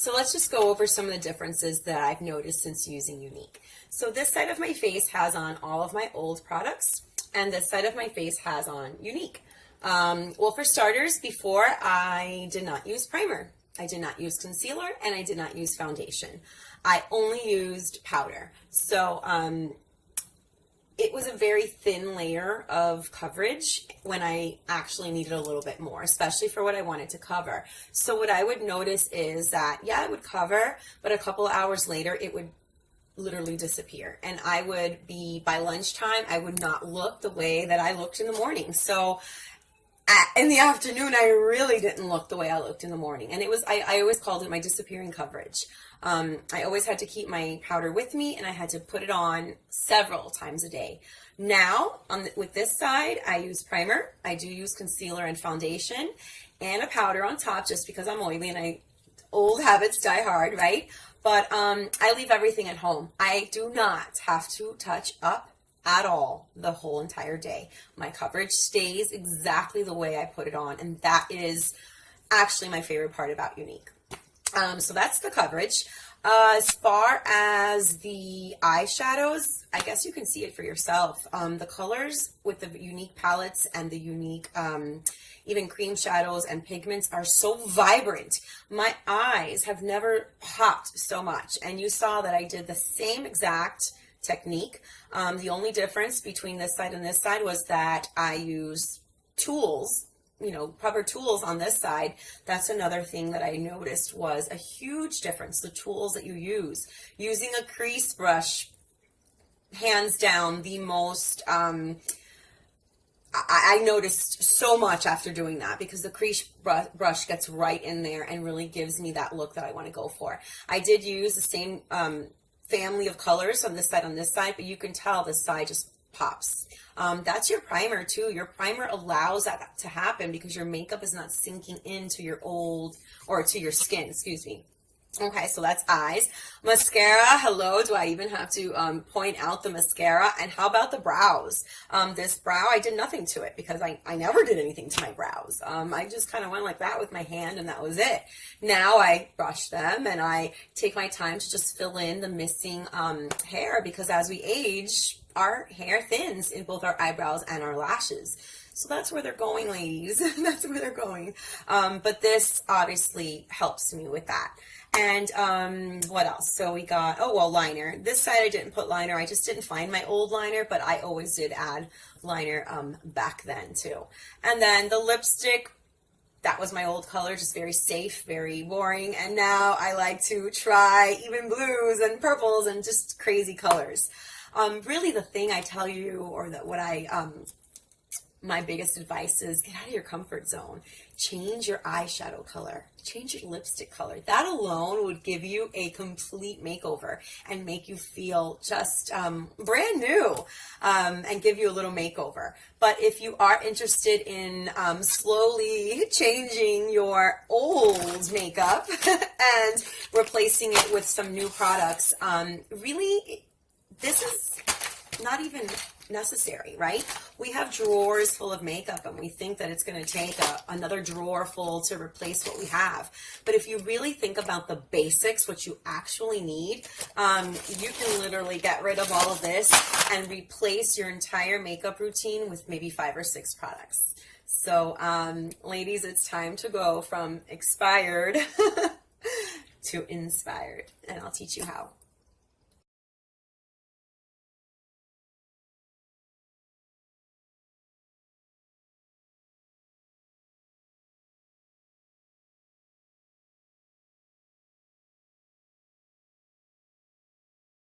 So let's just go over some of the differences that I've noticed since using Younique. So this side of my face has on all of my old products, and this side of my face has on Younique. Well, for starters, before I did not use primer. I did not use concealer, and I did not use foundation. I only used powder. So it was a very thin layer of coverage when I actually needed a little bit more, especially for what I wanted to cover. So what I would notice is that, yeah, it would cover, but a couple of hours later, it would literally disappear. And I would be, by lunchtime, I would not look the way that I looked in the morning. So in the afternoon, I really didn't look the way I looked in the morning. And it was, I always called it my disappearing coverage. I always had to keep my powder with me, and I had to put it on several times a day. Now, with this side, I use primer. I do use concealer and foundation and a powder on top just because I'm oily and old habits die hard, right? But I leave everything at home. I do not have to touch up at all the whole entire day. My coverage stays exactly the way I put it on, and that is actually my favorite part about Younique. So that's the coverage. As far as the eyeshadows, I guess you can see it for yourself. The colors with the Younique palettes and the Younique even cream shadows and pigments are so vibrant. My eyes have never popped so much, and you saw that I did the same exact technique. The only difference between this side and this side was that I use tools, proper tools on this side. That's another thing that I noticed was a huge difference, the tools that you use. Using a crease brush, hands down, the most, I noticed so much after doing that, because the crease brush gets right in there and really gives me that look that I want to go for. I did use the same family of colors on this side, but you can tell this side just pops. That's your primer too. Your primer allows that to happen because your makeup is not sinking into your to your skin, excuse me. Okay, so that's eyes. Mascara, hello, do I even have to point out the mascara? And how about the brows? This brow, I did nothing to it because I never did anything to my brows. I just kind of went like that with my hand, and that was it. Now I brush them, and I take my time to just fill in the missing hair, because as we age, our hair thins in both our eyebrows and our lashes. So that's where they're going, ladies. That's where they're going. But this obviously helps me with that. And what else? So we got, liner. This side I didn't put liner. I just didn't find my old liner, but I always did add liner back then too. And then the lipstick, that was my old color, just very safe, very boring. And now I like to try even blues and purples and just crazy colors. Really the thing I tell you, or that what my biggest advice is, get out of your comfort zone. Change your eyeshadow color. Change your lipstick color. That alone would give you a complete makeover and make you feel just brand new, and give you a little makeover. But if you are interested in slowly changing your old makeup and replacing it with some new products, really, this is not even necessary, right? We have drawers full of makeup, and we think that it's going to take another drawer full to replace what we have. But if you really think about the basics, what you actually need, you can literally get rid of all of this and replace your entire makeup routine with maybe 5 or 6 products. So, ladies, it's time to go from expired to inspired, and I'll teach you how.